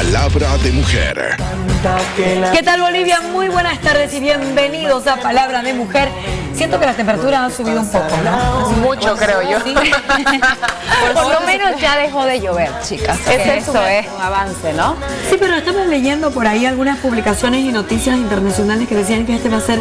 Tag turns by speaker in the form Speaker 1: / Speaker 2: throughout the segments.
Speaker 1: Palabra de Mujer.
Speaker 2: ¿Qué tal, Bolivia? Muy buenas tardes y bienvenidos a Palabra de Mujer. Siento que la temperatura ha subido un poco, ¿no?
Speaker 3: Mucho, creo yo.
Speaker 2: Sí.
Speaker 3: Por lo menos ya dejó de llover, chicas. Eso es un avance, ¿no?
Speaker 2: Sí, pero estamos leyendo por ahí algunas publicaciones y noticias internacionales que decían que este va a ser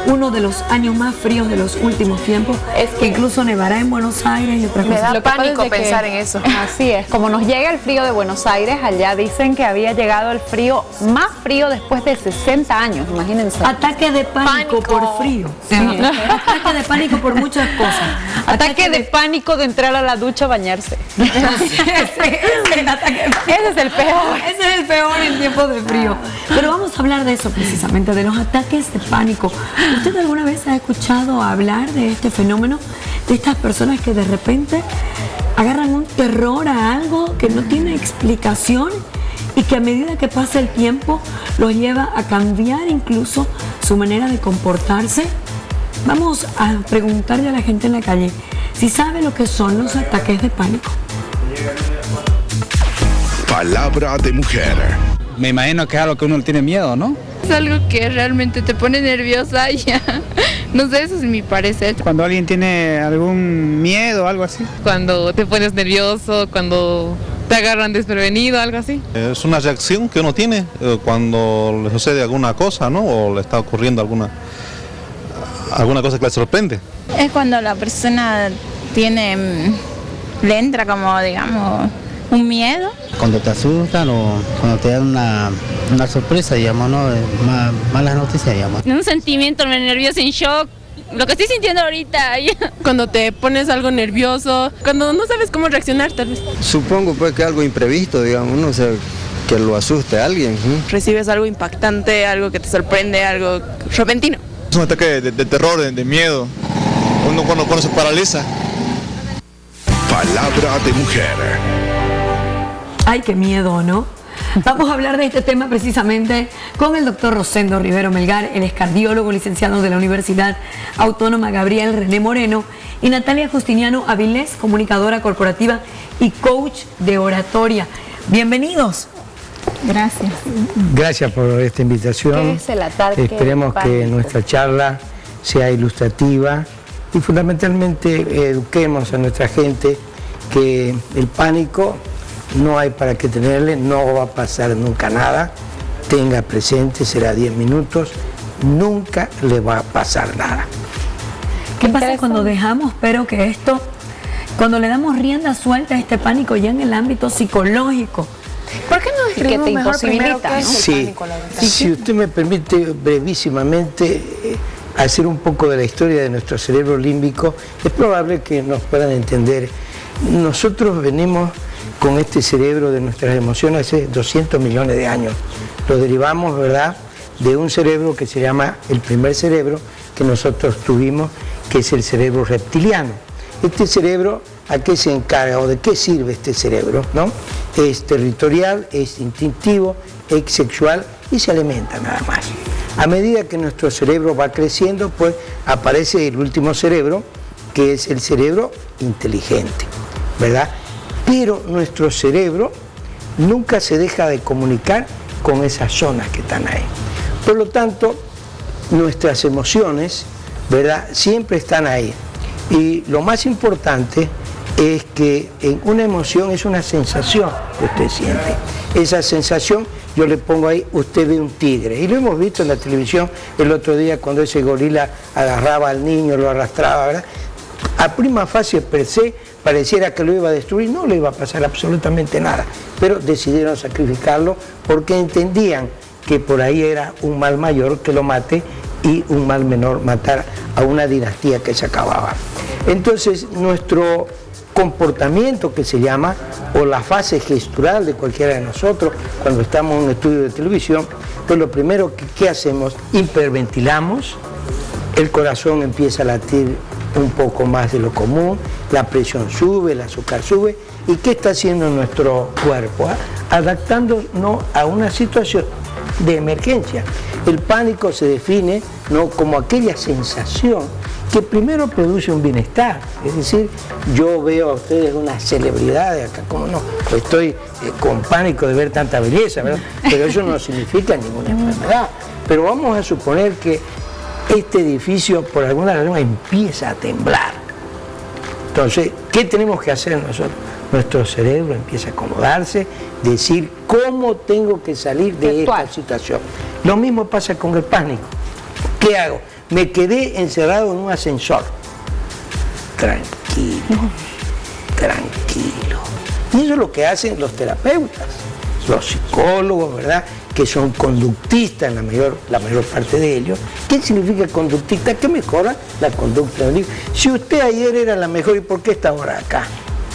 Speaker 2: uno de los años más fríos de los últimos tiempos. Es que incluso nevará en Buenos Aires y otras cosas.
Speaker 3: Me da pánico pensar en eso.
Speaker 4: Así es, como nos llega el frío de Buenos Aires, allá dicen que había llegado el frío más frío después de 60 años, imagínense.
Speaker 2: Ataque de pánico por frío. Sí. Ataque de pánico por muchas cosas.
Speaker 4: Ataque de pánico de entrar a la ducha a bañarse.
Speaker 2: Ese es el peor. Ese es el peor en tiempos de frío. Pero vamos a hablar de eso precisamente, de los ataques de pánico. ¿Usted alguna vez ha escuchado hablar de este fenómeno? De estas personas que de repente agarran un terror a algo que no tiene explicación y que a medida que pasa el tiempo los lleva a cambiar incluso su manera de comportarse. Vamos a preguntarle a la gente en la calle si sabe lo que son los ataques de pánico.
Speaker 1: Palabra de Mujer.
Speaker 5: Me imagino que es algo que uno le tiene miedo, ¿no?
Speaker 6: Es algo que realmente te pone nerviosa y ya. No sé, eso es mi parecer.
Speaker 5: Cuando alguien tiene algún miedo o algo así.
Speaker 6: Cuando te pones nervioso, cuando te agarran desprevenido, algo así.
Speaker 7: Es una reacción que uno tiene cuando le sucede alguna cosa, ¿no? O le está ocurriendo alguna cosa que le sorprende.
Speaker 8: Es cuando la persona le entra como, digamos, un miedo.
Speaker 9: Cuando te asustan o cuando te dan una sorpresa, digamos, ¿no? Malas noticias, digamos.
Speaker 10: Un sentimiento nervioso, en shock, lo que estoy sintiendo ahorita.
Speaker 6: Cuando te pones algo nervioso, cuando no sabes cómo reaccionar, tal vez.
Speaker 11: Supongo pues que algo imprevisto, digamos, no sé, que lo asuste a alguien.
Speaker 6: Recibes algo impactante, algo que te sorprende, algo repentino.
Speaker 12: Es un ataque de terror, de miedo, uno cuando se paraliza.
Speaker 1: Palabra de Mujer.
Speaker 2: Ay, qué miedo, ¿no? Vamos a hablar de este tema precisamente con el doctor Rosendo Rivero Melgar. Él es cardiólogo, licenciado de la Universidad Autónoma Gabriel René Moreno, y Natalia Justiniano Avilés, comunicadora corporativa y coach de oratoria. Bienvenidos.
Speaker 4: Gracias.
Speaker 13: Gracias por esta invitación.
Speaker 4: ¿Qué es el ataque?
Speaker 13: Esperemos que nuestra charla sea ilustrativa y fundamentalmente eduquemos a nuestra gente que el pánico no hay para qué tenerle, no va a pasar nunca nada. Tenga presente, será 10 minutos, nunca le va a pasar nada.
Speaker 2: ¿Qué pasa cuando dejamos, pero que esto, cuando le damos rienda suelta a este pánico ya en el ámbito psicológico?
Speaker 3: ¿Por qué no escribimos
Speaker 4: que te
Speaker 3: mejor primero
Speaker 4: imposibilita,
Speaker 3: qué es
Speaker 13: Sí,
Speaker 3: el pánico, la verdad?
Speaker 13: si usted me permite brevísimamente hacer un poco de la historia de nuestro cerebro límbico, es probable que nos puedan entender. Nosotros venimos con este cerebro de nuestras emociones hace 200 millones de años. Lo derivamos, ¿verdad?, de un cerebro que se llama el primer cerebro que nosotros tuvimos, que es el cerebro reptiliano. Este cerebro, ¿a qué se encarga o de qué sirve este cerebro, ¿no? Es territorial, es instintivo, es sexual y se alimenta nada más. A medida que nuestro cerebro va creciendo, pues aparece el último cerebro, que es el cerebro inteligente, ¿verdad? Pero nuestro cerebro nunca se deja de comunicar con esas zonas que están ahí. Por lo tanto, nuestras emociones, ¿verdad?, siempre están ahí. Y lo más importante es que en una emoción es una sensación que usted siente. Esa sensación, yo le pongo ahí, usted ve un tigre. Y lo hemos visto en la televisión el otro día cuando ese gorila agarraba al niño, lo arrastraba, ¿verdad? A prima facie per se, pareciera que lo iba a destruir, no le iba a pasar absolutamente nada, pero decidieron sacrificarlo porque entendían que por ahí era un mal mayor que lo mate y un mal menor matar a una dinastía que se acababa. Entonces, nuestro comportamiento, que se llama, o la fase gestural de cualquiera de nosotros, cuando estamos en un estudio de televisión, pues lo primero que hacemos, hiperventilamos, el corazón empieza a latir un poco más de lo común, la presión sube, el azúcar sube. ¿Y qué está haciendo nuestro cuerpo? Adaptándonos a una situación de emergencia. El pánico se define, ¿no?, como aquella sensación que primero produce un bienestar. Es decir, yo veo a ustedes unas celebridades acá, como no, estoy con pánico de ver tanta belleza, ¿verdad? Pero eso no significa ninguna enfermedad. Pero vamos a suponer que este edificio por alguna razón empieza a temblar. Entonces, ¿qué tenemos que hacer nosotros? Nuestro cerebro empieza a acomodarse, decir cómo tengo que salir de esta situación. Lo mismo pasa con el pánico. ¿Qué hago? Me quedé encerrado en un ascensor. Tranquilo, tranquilo. Y eso es lo que hacen los terapeutas, los psicólogos, ¿verdad?, que son conductistas, la mayor parte de ellos. ¿Qué significa conductista? Que mejora la conducta del niño. Si usted ayer era la mejor, ¿y por qué está ahora acá?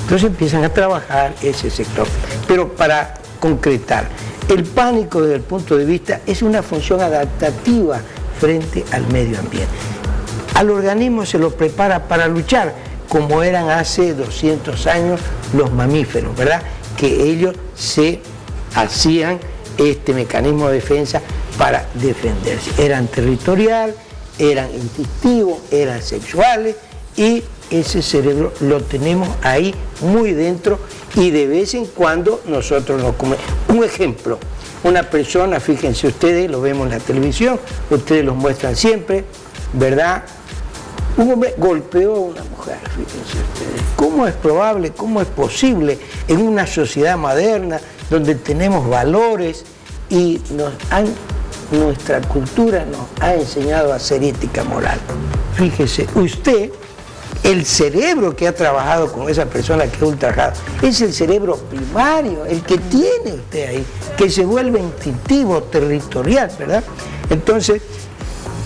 Speaker 13: Entonces empiezan a trabajar ese sector. Pero para concretar, el pánico desde el punto de vista es una función adaptativa frente al medio ambiente. Al organismo se lo prepara para luchar, como eran hace 200 años los mamíferos, ¿verdad? Que ellos se hacían este mecanismo de defensa para defenderse. Eran territorial, eran instintivos, eran sexuales, y ese cerebro lo tenemos ahí muy dentro, y de vez en cuando nosotros lo comemos. Un ejemplo, una persona, fíjense ustedes, lo vemos en la televisión, ustedes lo muestran siempre, ¿verdad? Un hombre golpeó a una mujer, fíjense ustedes. ¿Cómo es probable, cómo es posible en una sociedad moderna donde tenemos valores y nuestra cultura nos ha enseñado a hacer ética moral? Fíjese, usted, el cerebro que ha trabajado con esa persona que es ultrajada, es el cerebro primario, el que tiene usted ahí, que se vuelve instintivo, territorial, ¿verdad? Entonces,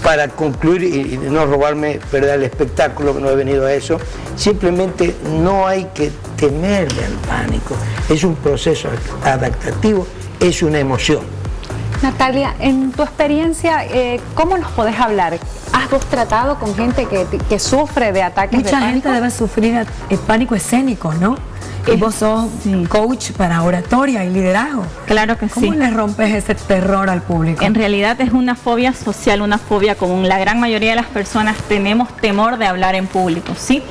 Speaker 13: para concluir y no robarme, ¿verdad?, el espectáculo, que no he venido a eso, simplemente no hay que temerle al pánico. Es un proceso adaptativo, es una emoción.
Speaker 4: Natalia, en tu experiencia, ¿cómo nos podés hablar? ¿Has vos tratado con gente que sufre de ataques de pánico?
Speaker 2: Mucha gente debe sufrir el pánico escénico, ¿no? Y vos sos coach para oratoria y liderazgo.
Speaker 10: Claro que sí.
Speaker 2: ¿Cómo le rompes ese terror al público?
Speaker 10: En realidad es una fobia social, una fobia común. La gran mayoría de las personas tenemos temor de hablar en público, ¿sí?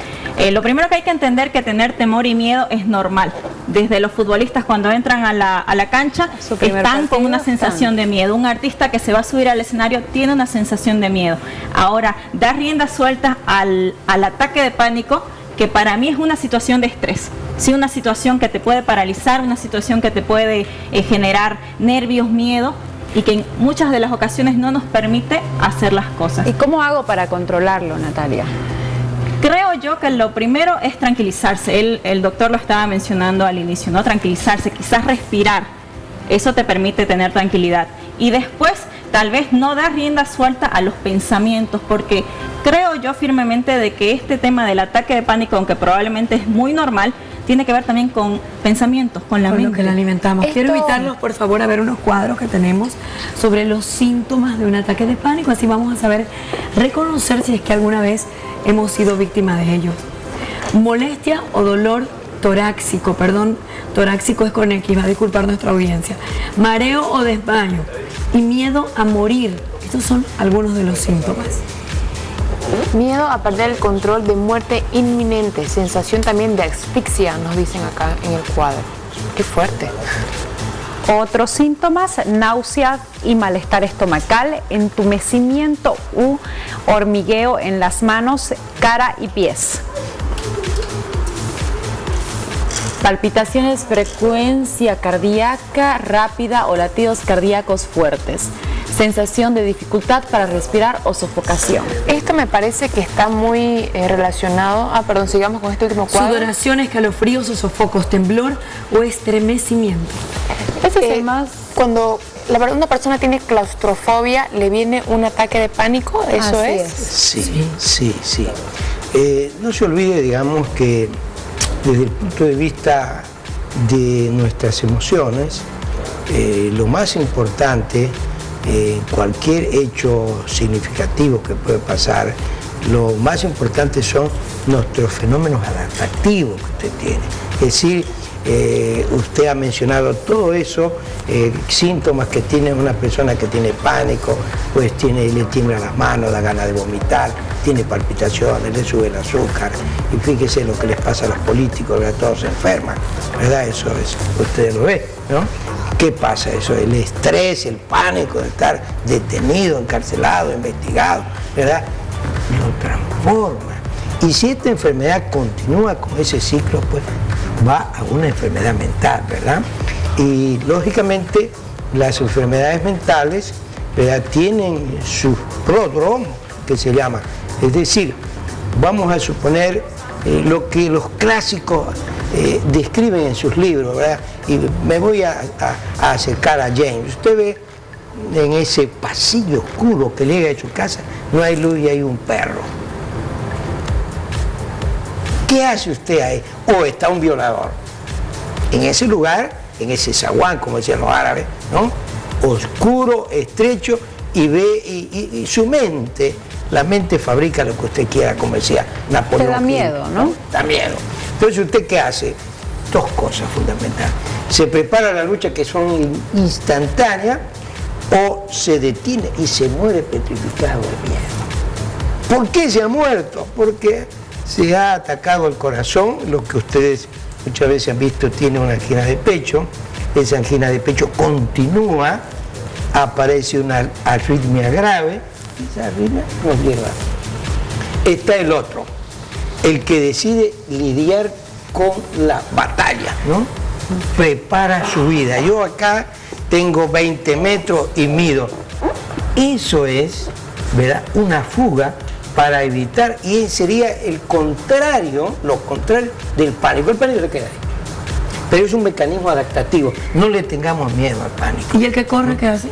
Speaker 10: Lo primero que hay que entender que tener temor y miedo es normal. Desde los futbolistas cuando entran a la cancha están con una sensación de miedo. Un artista que se va a subir al escenario tiene una sensación de miedo. Ahora, dar rienda suelta al ataque de pánico, que para mí es una situación de estrés, ¿sí? Una situación que te puede paralizar, una situación que te puede generar nervios, miedo, y que en muchas de las ocasiones no nos permite hacer las cosas.
Speaker 4: ¿Y cómo hago para controlarlo, Natalia?
Speaker 10: Creo yo que lo primero es tranquilizarse. El doctor lo estaba mencionando al inicio, ¿no? Tranquilizarse, quizás respirar. Eso te permite tener tranquilidad. Y después, tal vez no dar rienda suelta a los pensamientos, porque creo yo firmemente de que este tema del ataque de pánico, aunque probablemente es muy normal, tiene que ver también con pensamientos, con la mente.
Speaker 2: Lo que le alimentamos. Quiero invitarlos, por favor, a ver unos cuadros que tenemos sobre los síntomas de un ataque de pánico. Así vamos a saber reconocer si es que alguna vez hemos sido víctimas de ellos. Molestia o dolor torácico, perdón, torácico es con X, va a disculpar nuestra audiencia. Mareo o desmayo y miedo a morir. Estos son algunos de los síntomas.
Speaker 3: Miedo a perder el control, de muerte inminente, sensación también de asfixia, nos dicen acá en el cuadro. Qué fuerte.
Speaker 4: Otros síntomas: náusea y malestar estomacal, entumecimiento u hormigueo en las manos, cara y pies.
Speaker 14: Palpitaciones, frecuencia cardíaca rápida o latidos cardíacos fuertes. Sensación de dificultad para respirar o sofocación.
Speaker 3: Esto me parece que está muy relacionado. Perdón, sigamos con este último cuadro.
Speaker 2: Sudoración, escalofríos o sofocos, temblor o estremecimiento.
Speaker 3: Ese es el más. Cuando una persona tiene claustrofobia, ¿le viene un ataque de pánico? ¿Eso es?
Speaker 13: Sí. No se olvide, digamos, que desde el punto de vista de nuestras emociones, lo más importante, cualquier hecho significativo que puede pasar, lo más importante son nuestros fenómenos adaptativos que usted tiene. Es decir, usted ha mencionado todo eso, síntomas que tiene una persona que tiene pánico, pues le tiembla las manos, da ganas de vomitar, tiene palpitaciones, le sube el azúcar, y fíjese lo que les pasa a los políticos, ¿verdad? Todos se enferman, ¿verdad? Eso es, ustedes lo ven, ¿no? ¿Qué pasa eso? El estrés, el pánico de estar detenido, encarcelado, investigado, ¿verdad? Lo transforma. Y si esta enfermedad continúa con ese ciclo, pues va a una enfermedad mental, ¿verdad? Y lógicamente las enfermedades mentales, ¿verdad?, tienen sus prodromos, que se llama. Es decir, vamos a suponer lo que los clásicos describen en sus libros, ¿verdad? Y me voy a acercar a James. Usted ve en ese pasillo oscuro que llega a su casa, no hay luz y hay un perro. ¿Qué hace usted ahí? O está un violador. En ese lugar, en ese zaguán, como decían los árabes, ¿no? Oscuro, estrecho, y ve, y su mente, la mente fabrica lo que usted quiera, como decía Napoleón.
Speaker 14: Te da miedo, ¿no?
Speaker 13: Da miedo. Entonces, ¿usted qué hace? Dos cosas fundamentales. Se prepara la lucha, que son instantáneas, o se detiene y se muere petrificado de miedo. ¿Por qué se ha muerto? Porque se ha atacado el corazón, lo que ustedes muchas veces han visto, tiene una angina de pecho. Esa angina de pecho continúa, aparece una arritmia grave, esa arritmia nos lleva. Está el otro, el que decide lidiar con la batalla, ¿no? Prepara su vida. Yo acá tengo 20 metros y mido. Eso es, ¿verdad?, una fuga para evitar, y sería el contrario, lo contrario del pánico. El pánico se queda ahí. Pero es un mecanismo adaptativo. No le tengamos miedo al pánico.
Speaker 2: ¿Y el que corre qué hace?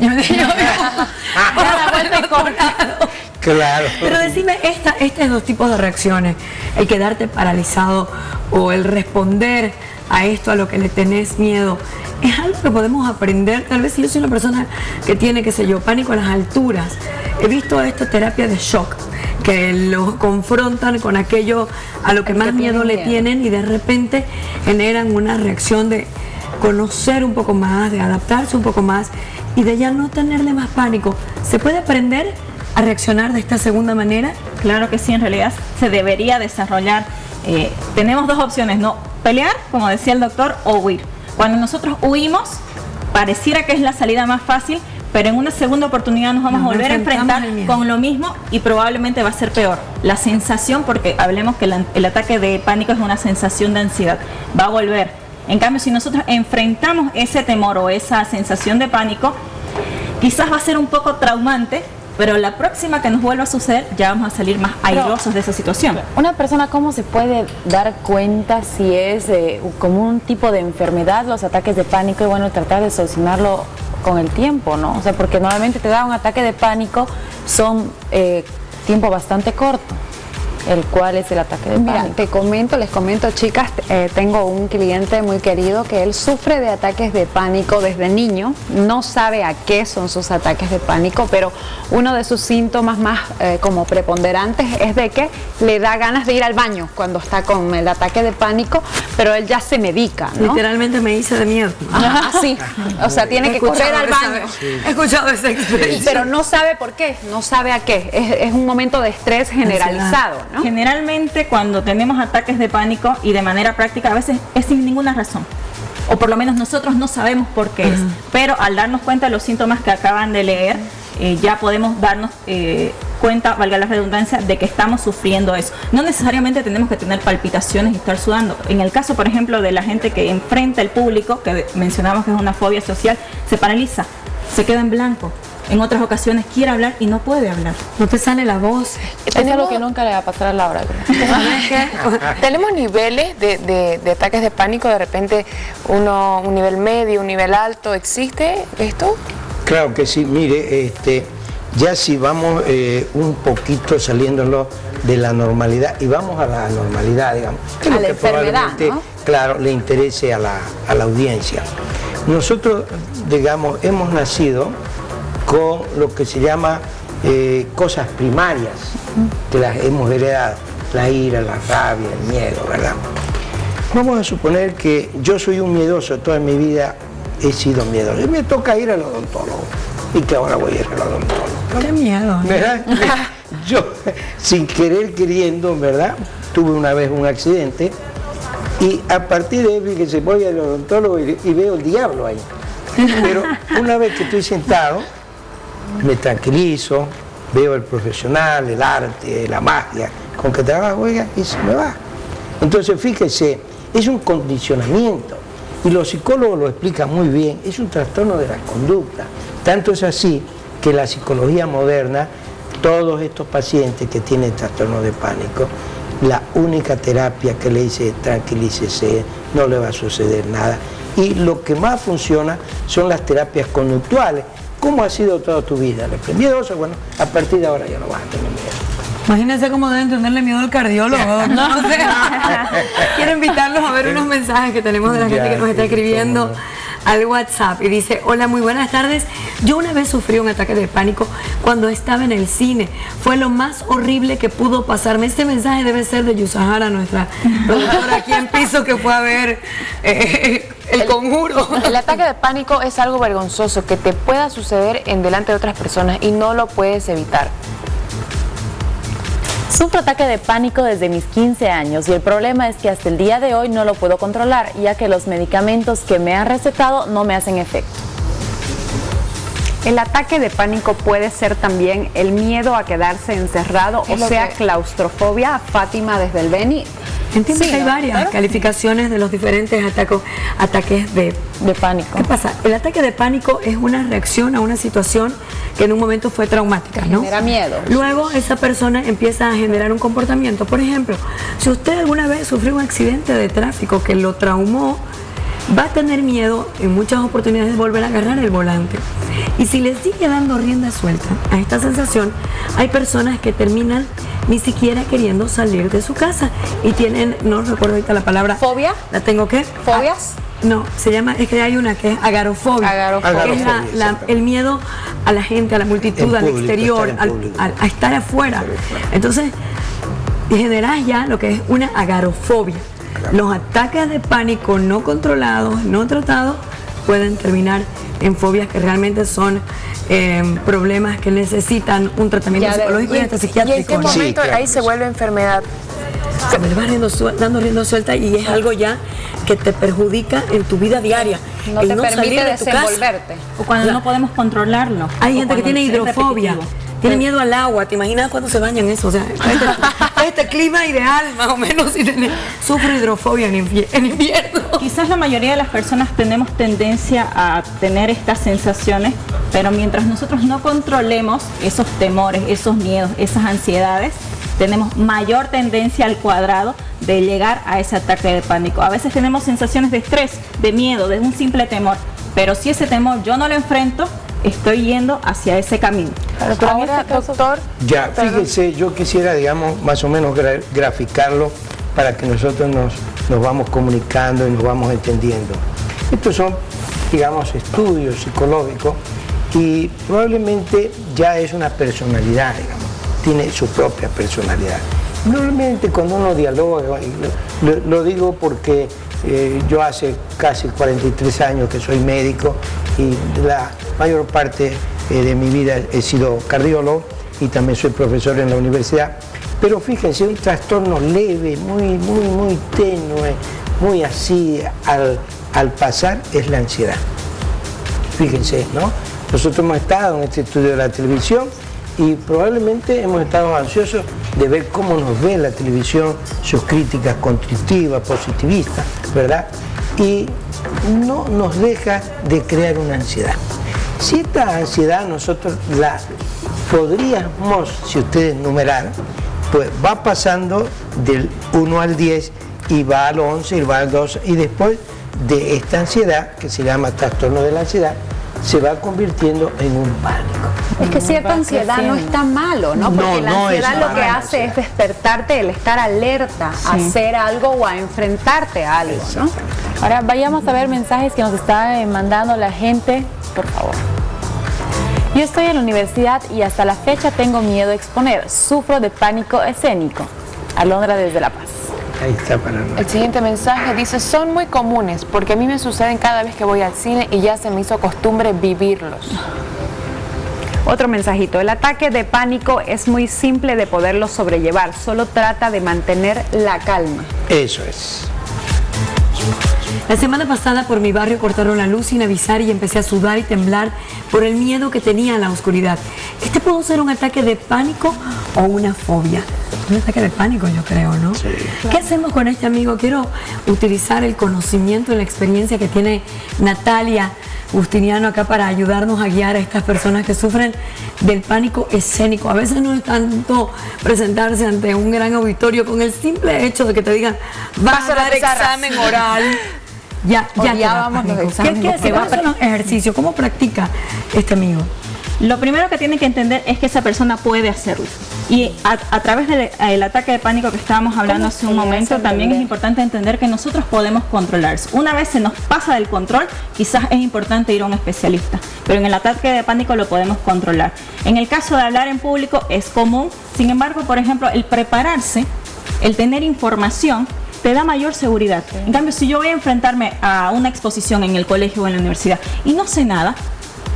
Speaker 13: Claro.
Speaker 2: Pero decime, estos dos tipos de reacciones, el quedarte paralizado o el responder a esto, a lo que le tenés miedo, es algo que podemos aprender. Tal vez si yo soy una persona que tiene, qué sé yo, pánico a las alturas, he visto esta terapia de shock, que los confrontan con aquello a lo que más miedo le tienen, y de repente generan una reacción de conocer un poco más, de adaptarse un poco más y de ya no tenerle más pánico. ¿Se puede aprender a reaccionar de esta segunda manera?
Speaker 10: Claro que sí, en realidad se debería desarrollar. Tenemos dos opciones, ¿no? Pelear, como decía el doctor, o huir. Cuando nosotros huimos, pareciera que es la salida más fácil, pero en una segunda oportunidad nos vamos a volver a enfrentar con lo mismo y probablemente va a ser peor. La sensación, porque hablemos que el ataque de pánico es una sensación de ansiedad, va a volver. En cambio, si nosotros enfrentamos ese temor o esa sensación de pánico, quizás va a ser un poco traumante, pero la próxima que nos vuelva a suceder ya vamos a salir más airosos de esa situación.
Speaker 14: Una persona, ¿cómo se puede dar cuenta si es como un tipo de enfermedad, los ataques de pánico, y bueno, tratar de solucionarlo con el tiempo, ¿no? O sea, porque normalmente te da un ataque de pánico, son tiempo bastante corto, el cual es el ataque de pánico.
Speaker 4: Mira, les comento, chicas, tengo un cliente muy querido que él sufre de ataques de pánico desde niño, no sabe a qué son sus ataques de pánico, pero uno de sus síntomas más como preponderantes es de que le da ganas de ir al baño cuando está con el ataque de pánico, pero él ya se medica, ¿no?
Speaker 2: Literalmente me hice de miedo.
Speaker 4: Ajá, sí, o sea, tiene que correr al baño.
Speaker 2: He escuchado esa experiencia.
Speaker 4: Pero no sabe por qué, no sabe a qué, es un momento de estrés generalizado, ¿no?
Speaker 10: Generalmente cuando tenemos ataques de pánico y de manera práctica a veces es sin ninguna razón, o por lo menos nosotros no sabemos por qué es, pero al darnos cuenta de los síntomas que acaban de leer, ya podemos darnos cuenta, valga la redundancia, de que estamos sufriendo eso. No necesariamente tenemos que tener palpitaciones y estar sudando. En el caso, por ejemplo, de la gente que enfrenta al público, que mencionamos que es una fobia social, se paraliza, se queda en blanco. En otras ocasiones quiere hablar y no puede hablar.
Speaker 2: No te sale la voz.
Speaker 14: Es algo que nunca le va a pasar a Laura. ¿Tenemos niveles de ataques de pánico? De repente un nivel medio, un nivel alto, ¿existe esto?
Speaker 13: Claro que sí. Mire, ya si vamos un poquito saliéndolo de la normalidad y vamos a la normalidad, digamos, que es lo que probablemente, ¿no?, claro, le interese a la audiencia. Nosotros, digamos, hemos nacido con lo que se llama cosas primarias, que las hemos heredado, la ira, la rabia, el miedo, ¿verdad? Vamos a suponer que yo soy un miedoso, toda mi vida he sido miedoso. Y me toca ir al odontólogo. Y que ahora voy a ir al odontólogo.
Speaker 2: Qué miedo.
Speaker 13: ¿Verdad? Yo, sin querer queriendo, ¿verdad? Tuve una vez un accidente y a partir de ahí, fíjese, voy al odontólogo y veo el diablo ahí. Pero una vez que estoy sentado, me tranquilizo, veo el profesional, el arte, la magia con que trabajo, oiga, y se me va. Entonces, fíjese, es un condicionamiento. Y los psicólogos lo explican muy bien, es un trastorno de la conducta. Tanto es así que la psicología moderna, todos estos pacientes que tienen trastorno de pánico, la única terapia que le dice tranquilícese, no le va a suceder nada. Y lo que más funciona son las terapias conductuales. ¿Cómo ha sido toda tu vida? ¿Le miedoso? Bueno, a partir de ahora ya no vas a tener miedo.
Speaker 2: Imagínense cómo deben tenerle miedo al cardiólogo. No sé. Quiero invitarlos a ver unos mensajes que tenemos de la gente que nos está escribiendo al WhatsApp y dice: hola, muy buenas tardes. Yo una vez sufrí un ataque de pánico cuando estaba en el cine. Fue lo más horrible que pudo pasarme. Este mensaje debe ser de Yusahara, nuestra productora aquí en piso, que fue a ver El Conjuro.
Speaker 3: El ataque de pánico es algo vergonzoso que te pueda suceder en delante de otras personas y no lo puedes evitar. Sufro ataque de pánico desde mis 15 años y el problema es que hasta el día de hoy no lo puedo controlar, ya que los medicamentos que me han recetado no me hacen efecto.
Speaker 4: El ataque de pánico puede ser también el miedo a quedarse encerrado, o sea, claustrofobia. Fátima desde el Beni.
Speaker 2: Entiendo que hay varias calificaciones de los diferentes ataques de pánico. ¿Qué pasa? El ataque de pánico es una reacción a una situación que en un momento fue traumática, ¿no?
Speaker 4: Genera miedo.
Speaker 2: Luego esa persona empieza a generar un comportamiento. Por ejemplo, si usted alguna vez sufrió un accidente de tráfico que lo traumó, va a tener miedo en muchas oportunidades de volver a agarrar el volante. Y si le sigue dando rienda suelta a esta sensación, hay personas que terminan ni siquiera queriendo salir de su casa y tienen, no recuerdo ahorita la palabra.
Speaker 3: ¿Fobia?
Speaker 2: ¿La tengo qué?
Speaker 3: ¿Fobias?
Speaker 2: No, se llama, es que hay una que es agarofobia.
Speaker 3: Agarofobia.
Speaker 2: Que es el miedo a la gente, a la multitud, al exterior, a estar afuera. Entonces, generás ya lo que es una agarofobia. Los ataques de pánico no controlados, no tratados, pueden terminar en fobias que realmente son problemas que necesitan un tratamiento psicológico y hasta psiquiátrico.
Speaker 3: ¿Y en qué momento ahí se vuelve enfermedad?
Speaker 2: Se me va dando rienda suelta y es algo ya que te perjudica en tu vida diaria.
Speaker 14: No te permite desenvolverte.
Speaker 10: O cuando no podemos controlarlo.
Speaker 2: Hay gente que tiene hidrofobia. Tiene miedo al agua, ¿te imaginas cuando se bañan eso? O sea, este clima ideal, más o menos, y sufre hidrofobia en invierno.
Speaker 10: Quizás la mayoría de las personas tenemos tendencia a tener estas sensaciones, pero mientras nosotros no controlemos esos temores, esos miedos, esas ansiedades, tenemos mayor tendencia al cuadrado de llegar a ese ataque de pánico. A veces tenemos sensaciones de estrés, de miedo, de un simple temor, pero si ese temor yo no lo enfrento, estoy yendo hacia ese camino.
Speaker 3: Pero ahora, doctor...
Speaker 13: Ya, fíjense, yo quisiera, digamos, más o menos graficarlo para que nosotros nos vamos comunicando y nos vamos entendiendo. Estos son, digamos, estudios psicológicos y probablemente ya es una personalidad, digamos, tiene su propia personalidad. Normalmente cuando uno dialoga, lo digo porque yo hace casi 43 años que soy médico y la mayor parte de mi vida he sido cardiólogo y también soy profesor en la universidad. Pero fíjense, un trastorno leve, muy tenue, muy así al pasar es la ansiedad. Fíjense, ¿no? Nosotros hemos estado en este estudio de la televisión y probablemente hemos estado ansiosos de ver cómo nos ve la televisión, sus críticas constructivas, positivistas, ¿verdad? Y no nos deja de crear una ansiedad. Si esta ansiedad nosotros la podríamos, si ustedes numeraran, pues va pasando del 1 al 10 y va al 11 y va al 12 y después de esta ansiedad, que se llama trastorno de la ansiedad, se va convirtiendo en un pánico.
Speaker 4: Es que cierta ansiedad no está malo, ¿no? Porque la ansiedad lo que hace es despertarte, el estar alerta, a hacer algo o a enfrentarte a algo, ¿no?
Speaker 3: Ahora vayamos a ver mensajes que nos está mandando la gente, por favor. Yo estoy en la universidad y hasta la fecha tengo miedo a exponer. Sufro de pánico escénico. Alondra desde La Paz.
Speaker 13: Ahí está para
Speaker 3: El siguiente mensaje dice, son muy comunes porque a mí me suceden cada vez que voy al cine y ya se me hizo costumbre vivirlos.
Speaker 4: Otro mensajito, el ataque de pánico es muy simple de poderlo sobrellevar, solo trata de mantener la calma.
Speaker 13: Eso es.
Speaker 2: La semana pasada por mi barrio cortaron la luz sin avisar y empecé a sudar y temblar por el miedo que tenía a la oscuridad. ¿Este puede ser un ataque de pánico o una fobia? Un ataque de pánico, yo creo, ¿no? Sí. ¿Qué hacemos con este amigo? Quiero utilizar el conocimiento y la experiencia que tiene Natalia Justiniano acá para ayudarnos a guiar a estas personas que sufren del pánico escénico. A veces no es tanto presentarse ante un gran auditorio con el simple hecho de que te digan vas a dar examen oral. Ya vamos los exámenes. ¿Qué hace? ¿Cuáles son los ejercicios? ¿Cómo practica este amigo?
Speaker 10: Lo primero que tiene que entender es que esa persona puede hacerlo. Y a través del ataque de pánico que estábamos hablando hace un momento, también es importante entender que nosotros podemos controlarse. Una vez se nos pasa del control, quizás es importante ir a un especialista. Pero en el ataque de pánico lo podemos controlar. En el caso de hablar en público es común. Sin embargo, por ejemplo, el prepararse, el tener información, te da mayor seguridad. En cambio, si yo voy a enfrentarme a una exposición en el colegio o en la universidad y no sé nada,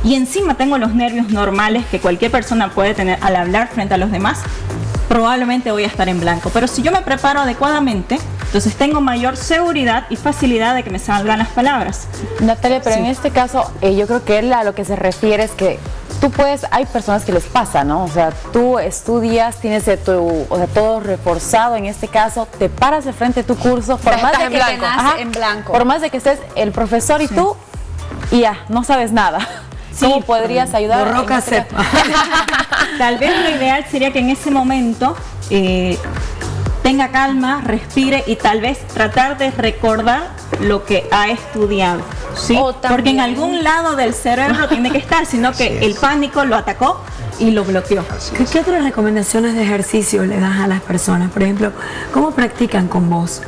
Speaker 10: y encima tengo los nervios normales que cualquier persona puede tener al hablar frente a los demás, probablemente voy a estar en blanco. Pero si yo me preparo adecuadamente, entonces tengo mayor seguridad y facilidad de que me salgan las palabras.
Speaker 14: Natalia, pero en este caso, yo creo que él a lo que se refiere es que tú puedes, hay personas que les pasa, ¿no? O sea, tú estudias, tienes todo reforzado, en este caso, te paras de frente a tu curso, por más de que en blanco. Por más de que estés el profesor y tú, y ya, no sabes nada. ¿Cómo podrías ayudar?
Speaker 2: Borroca sepa.
Speaker 10: Tal vez lo ideal sería que en ese momento tenga calma, respire y tal vez tratar de recordar lo que ha estudiado. ¿Sí? Porque en algún lado del cerebro tiene que estar, sino que el pánico lo atacó y lo bloqueó.
Speaker 2: ¿Qué otras recomendaciones de ejercicio le das a las personas? Por ejemplo, ¿cómo practican con vos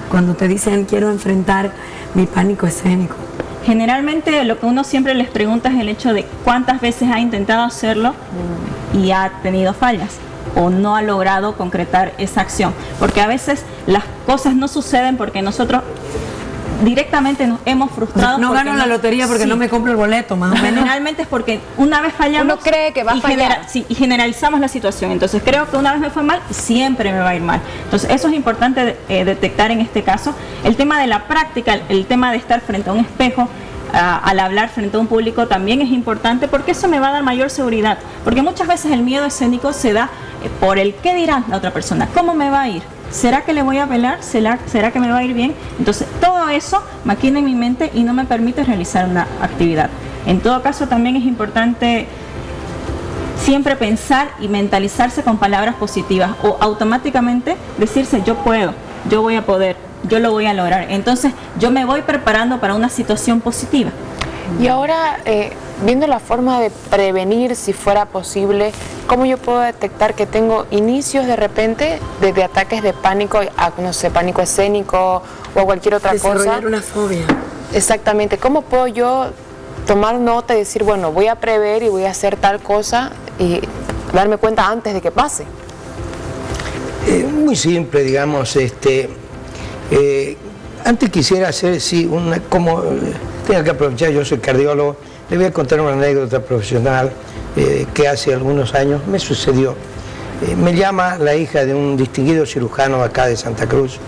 Speaker 2: cuando te dicen quiero enfrentar mi pánico escénico?
Speaker 10: Generalmente lo que uno siempre les pregunta es el hecho de cuántas veces ha intentado hacerlo y ha tenido fallas o no ha logrado concretar esa acción. Porque a veces las cosas no suceden porque nosotros directamente nos hemos frustrado.
Speaker 2: No gano la lotería porque no me compro el boleto, más o menos.
Speaker 10: Generalmente es porque una vez fallamos,
Speaker 14: uno cree que va a fallar.
Speaker 10: Y generalizamos la situación. Entonces creo que una vez me fue mal, siempre me va a ir mal. Entonces eso es importante detectar en este caso. El tema de la práctica, el tema de estar frente a un espejo, al hablar frente a un público también es importante porque eso me va a dar mayor seguridad. Porque muchas veces el miedo escénico se da por el qué dirá la otra persona, cómo me va a ir. ¿Será que le voy a apelar? ¿Será que me va a ir bien? Entonces, todo eso maquina en mi mente y no me permite realizar una actividad. En todo caso, también es importante siempre pensar y mentalizarse con palabras positivas o automáticamente decirse yo puedo, yo voy a poder, yo lo voy a lograr. Entonces, yo me voy preparando para una situación positiva.
Speaker 3: Y ahora, viendo la forma de prevenir, si fuera posible, ¿cómo yo puedo detectar que tengo inicios de repente de ataques de pánico, no sé, pánico escénico o cualquier otra cosa?
Speaker 2: Desarrollar una fobia.
Speaker 3: Exactamente. ¿Cómo puedo yo tomar nota y decir, bueno, voy a prever y voy a hacer tal cosa y darme cuenta antes de que pase?
Speaker 13: Muy simple, digamos. Antes quisiera hacer, tengo que aprovechar, yo soy cardiólogo, le voy a contar una anécdota profesional que hace algunos años me sucedió. Me llama la hija de un distinguido cirujano acá de Santa Cruz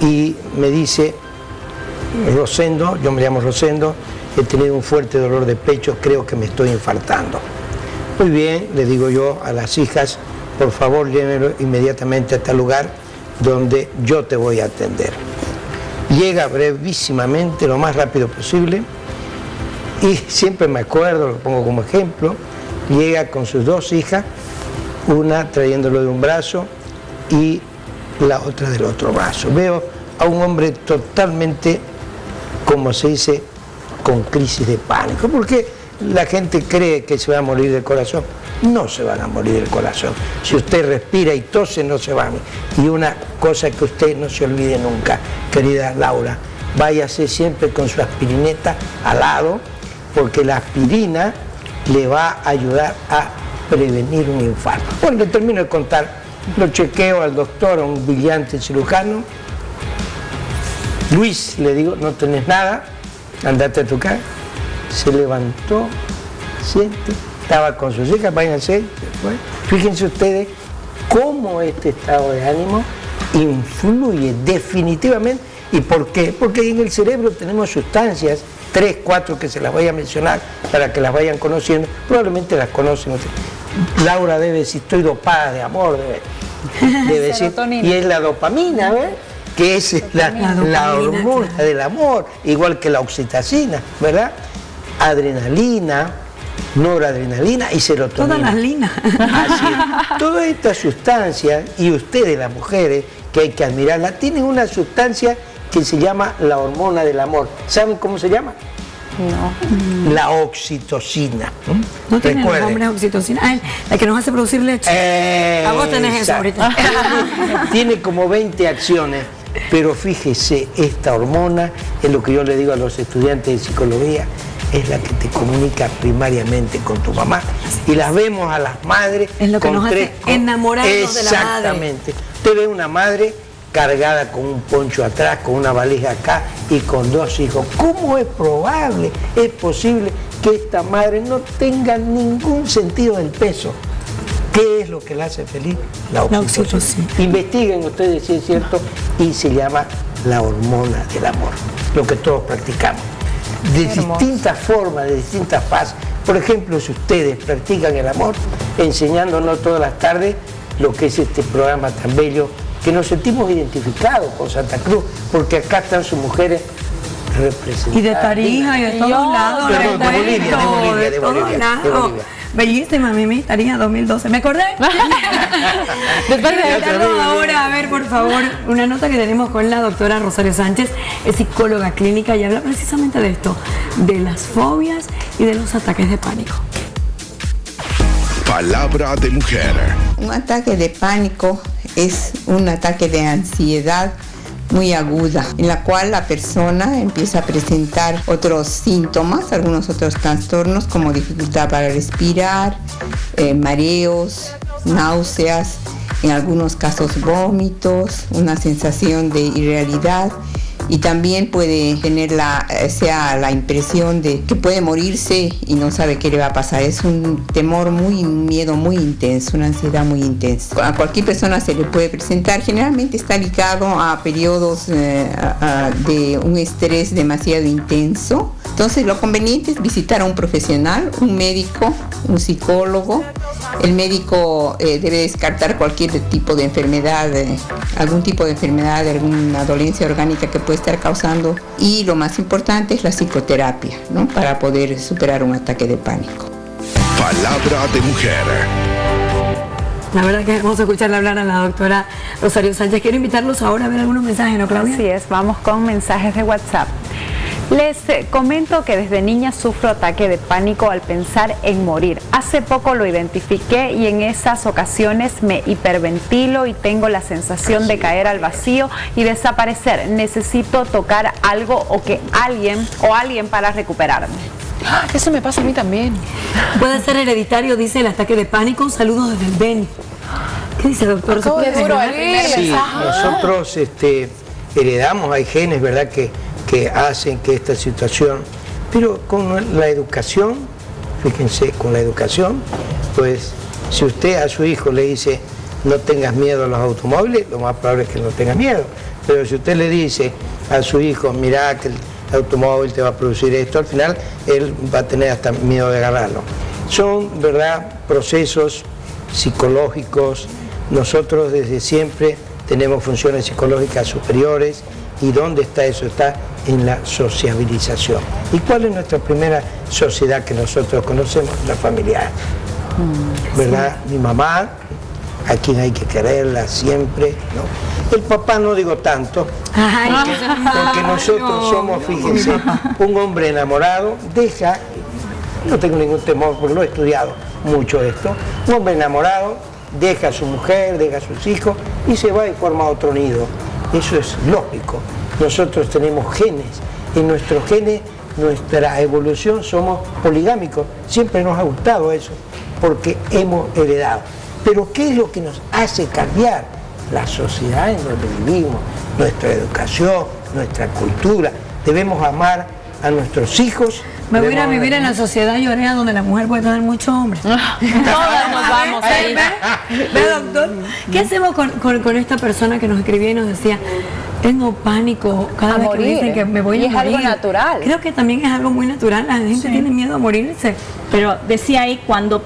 Speaker 13: y me dice, Rosendo, yo me llamo Rosendo, he tenido un fuerte dolor de pecho, creo que me estoy infartando. Muy bien, le digo yo a las hijas, por favor llévenlo inmediatamente a tal lugar donde yo te voy a atender. Llega brevísimamente, lo más rápido posible, y siempre me acuerdo, lo pongo como ejemplo, llega con sus dos hijas, una trayéndolo de un brazo y la otra del otro brazo. Veo a un hombre totalmente, como se dice, con crisis de pánico, porque la gente cree que se va a morir del corazón. No se van a morir del corazón. Si usted respira y tose, no se van. Y una cosa que usted no se olvide nunca, querida Laura, váyase siempre con su aspirineta al lado, porque la aspirina le va a ayudar a prevenir un infarto. Cuando termino de contar, lo chequeo al doctor, a un brillante cirujano, Luis, le digo, no tenés nada, andate a tu casa. Se levantó, siente, estaba con sus hijas, váyanse. Fíjense ustedes cómo este estado de ánimo influye definitivamente. ¿Y por qué? Porque en el cerebro tenemos sustancias, 3, 4 que se las voy a mencionar para que las vayan conociendo, probablemente las conocen ustedes. Laura debe decir, estoy dopada de amor, debe decir, y es la dopamina, ¿ves? Que es la hormona del amor, igual que la oxitocina, ¿verdad? Adrenalina, noradrenalina y serotonina.
Speaker 2: Todas las linas.
Speaker 13: Así es. Todas estas sustancias, y ustedes las mujeres, que hay que admirarlas, tienen una sustancia que se llama la hormona del amor. ¿Saben cómo se llama?
Speaker 14: No.
Speaker 13: La oxitocina.
Speaker 2: ¿No tiene el nombre oxitocina? Ah, la que nos hace producir leche. A vos tenés eso ahorita.
Speaker 13: Tiene como 20 acciones, pero fíjese, esta hormona es lo que yo le digo a los estudiantes de psicología, es la que te comunica primariamente con tu mamá. Y las vemos a las madres.
Speaker 2: Es lo que nos hace enamorarnos de la madre.
Speaker 13: Exactamente. Usted ve una madre cargada con un poncho atrás, con una valija acá y con 2 hijos. ¿Cómo es probable, es posible que esta madre no tenga ningún sentido del peso? ¿Qué es lo que la hace feliz? La oxitocina. Investiguen ustedes si es cierto, y se llama la hormona del amor, lo que todos practicamos. De distintas formas, de distintas fases. Por ejemplo, si ustedes practican el amor, enseñándonos todas las tardes lo que es este programa tan bello, que nos sentimos identificados con Santa Cruz, porque acá están sus mujeres representadas.
Speaker 2: Y de Tarija y de todos lados.
Speaker 13: De Bolivia.
Speaker 2: Bellísima, Mimi, Tarija 2012. ¿Me acordé? Después de ahora, a ver, por favor, una nota que tenemos con la doctora Rosario Sánchez, es psicóloga clínica y habla precisamente de esto, de las fobias y de los ataques de pánico.
Speaker 1: Palabra de mujer.
Speaker 15: Un ataque de pánico es un ataque de ansiedad muy aguda, en la cual la persona empieza a presentar otros síntomas, algunos otros trastornos como dificultad para respirar, mareos, náuseas, en algunos casos vómitos, una sensación de irrealidad, y también puede tener la impresión de que puede morirse y no sabe qué le va a pasar. Es un temor un miedo muy intenso, una ansiedad muy intensa. A cualquier persona se le puede presentar, generalmente está ligado a periodos de un estrés demasiado intenso. Entonces lo conveniente es visitar a un profesional, un médico, un psicólogo. El médico debe descartar cualquier tipo de enfermedad, algún tipo de enfermedad, alguna dolencia orgánica que puede estar causando, y lo más importante es la psicoterapia, ¿no? Para poder superar un ataque de pánico.
Speaker 1: Palabra de mujer.
Speaker 2: La verdad que vamos a escucharle hablar a la doctora Rosario Sánchez. Quiero invitarlos ahora a ver algunos mensajes, ¿no, Claudia?
Speaker 4: Así es, vamos con mensajes de WhatsApp. Les comento que desde niña sufro ataque de pánico al pensar en morir. Hace poco lo identifiqué y en esas ocasiones me hiperventilo y tengo la sensación de caer al vacío y desaparecer. Necesito tocar algo o alguien para recuperarme.
Speaker 3: Eso me pasa a mí también.
Speaker 2: Puede ser hereditario, dice el ataque de pánico. Saludos desde el Beni. ¿Qué dice, doctor?
Speaker 3: Acabo de ver el primer
Speaker 13: mensaje. Nosotros heredamos, hay genes, ¿verdad?, que hacen que esta situación, pero con la educación, fíjense, con la educación, pues si usted a su hijo le dice no tengas miedo a los automóviles, lo más probable es que no tenga miedo, pero si usted le dice a su hijo, mira que el automóvil te va a producir esto, al final él va a tener hasta miedo de agarrarlo. Son, ¿verdad?, procesos psicológicos. Nosotros desde siempre tenemos funciones psicológicas superiores. ¿Y dónde está eso? Está en la sociabilización. ¿Y cuál es nuestra primera sociedad que nosotros conocemos? La familiar. ¿Verdad? Mi mamá, a quien hay que quererla siempre, ¿no? El papá no digo tanto, porque nosotros somos, fíjense, un hombre enamorado, no tengo ningún temor porque lo he estudiado mucho esto, un hombre enamorado deja a su mujer, deja a sus hijos y se va y forma otro nido. Eso es lógico. Nosotros tenemos genes. En nuestros genes, nuestra evolución, somos poligámicos. Siempre nos ha gustado eso, porque hemos heredado. Pero ¿qué es lo que nos hace cambiar? La sociedad en donde vivimos, nuestra educación, nuestra cultura. Debemos amar a nuestros hijos.
Speaker 2: Me voy a ir a vivir en la sociedad llorea donde la mujer puede tener muchos hombres.
Speaker 14: Todos nos vamos ahí.
Speaker 2: ¿Ve, doctor? ¿Qué hacemos con esta persona que nos escribía y nos decía, tengo pánico cada vez que me dicen que me voy a morir?
Speaker 14: Y es algo natural.
Speaker 2: Creo que también es algo muy natural. La gente tiene miedo a morirse.
Speaker 10: Pero decía ahí, cuando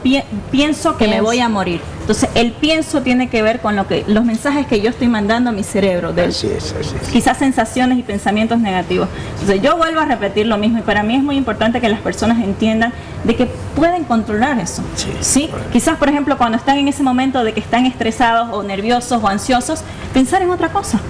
Speaker 10: pienso que me voy a morir. Entonces, el pienso tiene que ver con los mensajes que yo estoy mandando a mi cerebro.
Speaker 13: Así es.
Speaker 10: Quizás sensaciones y pensamientos negativos. Entonces, yo vuelvo a repetir lo mismo y para mí es muy importante que las personas entiendan de que pueden controlar eso. ¿Sí? Quizás, por ejemplo, cuando están en ese momento de que están estresados o nerviosos o ansiosos, pensar en otra cosa.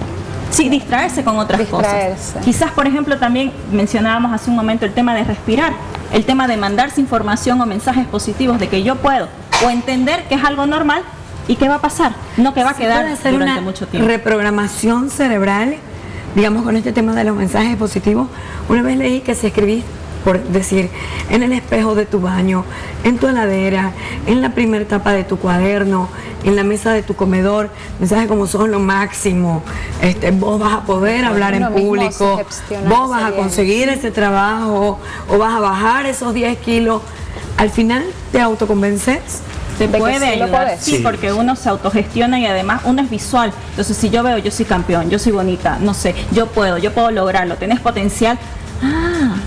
Speaker 10: Sí, distraerse con otras cosas. Quizás, por ejemplo, también mencionábamos hace un momento el tema de respirar, el tema de mandarse información o mensajes positivos de que yo puedo, o entender que es algo normal y que va a pasar, no que va a quedar durante mucho tiempo.
Speaker 2: Reprogramación cerebral, digamos, con este tema de los mensajes positivos. Una vez leí que si escribís, por decir, en el espejo de tu baño, en tu heladera, en la primera tapa de tu cuaderno, en la mesa de tu comedor, mensajes como son lo máximo, vos vas a poder hablar en público, vos vas a conseguir ese trabajo, o vas a bajar esos 10 kilos, al final te autoconvences.
Speaker 10: Te puede ayudar, sí, porque uno se autogestiona y además uno es visual. Entonces, si yo veo, yo soy campeón, yo soy bonita, no sé, yo puedo lograrlo, tenés potencial.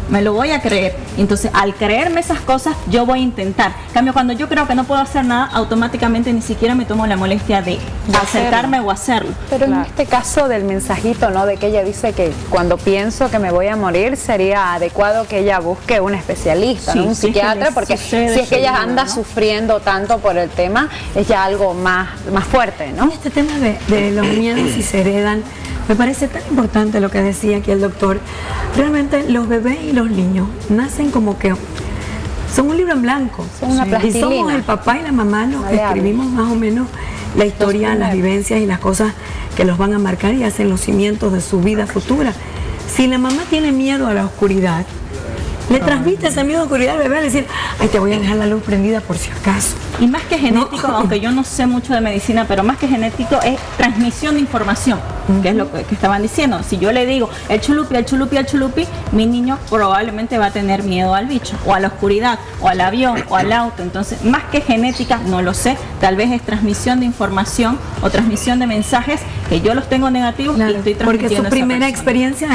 Speaker 10: Me lo voy a creer. Entonces, al creerme esas cosas, yo voy a intentar. En cambio, cuando yo creo que no puedo hacer nada, automáticamente ni siquiera me tomo la molestia de acercarme o hacerlo.
Speaker 4: Pero en este caso del mensajito, ¿no? De que ella dice que cuando pienso que me voy a morir, sería adecuado que ella busque un especialista, ¿no? Un psiquiatra, porque si es que ella anda sufriendo tanto por el tema, es ya algo más fuerte, ¿no?
Speaker 2: Este tema de los miedos si se heredan, me parece tan importante lo que decía aquí el doctor. Realmente los bebés y los niños nacen como que son un libro en blanco.
Speaker 4: Son una plastilina.
Speaker 2: Y somos el papá y la mamá los que escribimos más o menos la historia, las vivencias y las cosas que los van a marcar y hacen los cimientos de su vida futura. Si la mamá tiene miedo a la oscuridad, le transmite ese miedo a la oscuridad al bebé, al decir, ay, te voy a dejar la luz prendida por si acaso.
Speaker 10: Y más que genético, aunque yo no sé mucho de medicina, pero más que genético es transmisión de información, que es lo que estaban diciendo. Si yo le digo el chulupi, el chulupi, el chulupi, mi niño probablemente va a tener miedo al bicho, o a la oscuridad, o al avión, o al auto. Entonces, más que genética, no lo sé, tal vez es transmisión de información o transmisión de mensajes que yo los tengo negativos y estoy transmitiendo.
Speaker 2: Porque su primera experiencia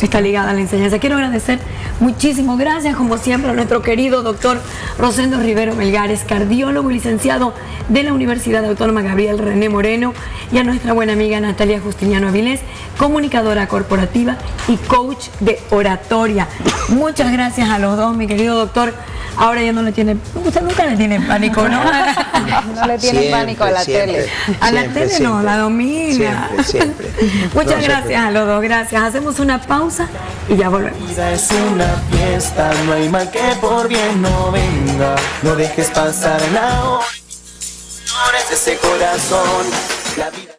Speaker 2: está ligada a la enseñanza. Quiero agradecer muchísimo, gracias como siempre a nuestro querido doctor Rosendo Rivero Melgares, cardiólogo y licenciado de la Universidad Autónoma Gabriel René Moreno, y a nuestra buena amiga Natalia Justiniano Avilés, comunicadora corporativa y coach de oratoria. Muchas gracias a los dos, mi querido doctor. Ahora ya no le tiene, usted nunca le tiene pánico, ¿no?
Speaker 4: No le tiene pánico a la tele.
Speaker 2: A la tele no, la domina.
Speaker 13: Siempre.
Speaker 2: Muchas gracias a los dos, gracias. Hacemos una pausa y ya volvemos.
Speaker 16: La vida es una fiesta, no hay mal que por bien no venga. No dejes pasar la hora, ese corazón. La vida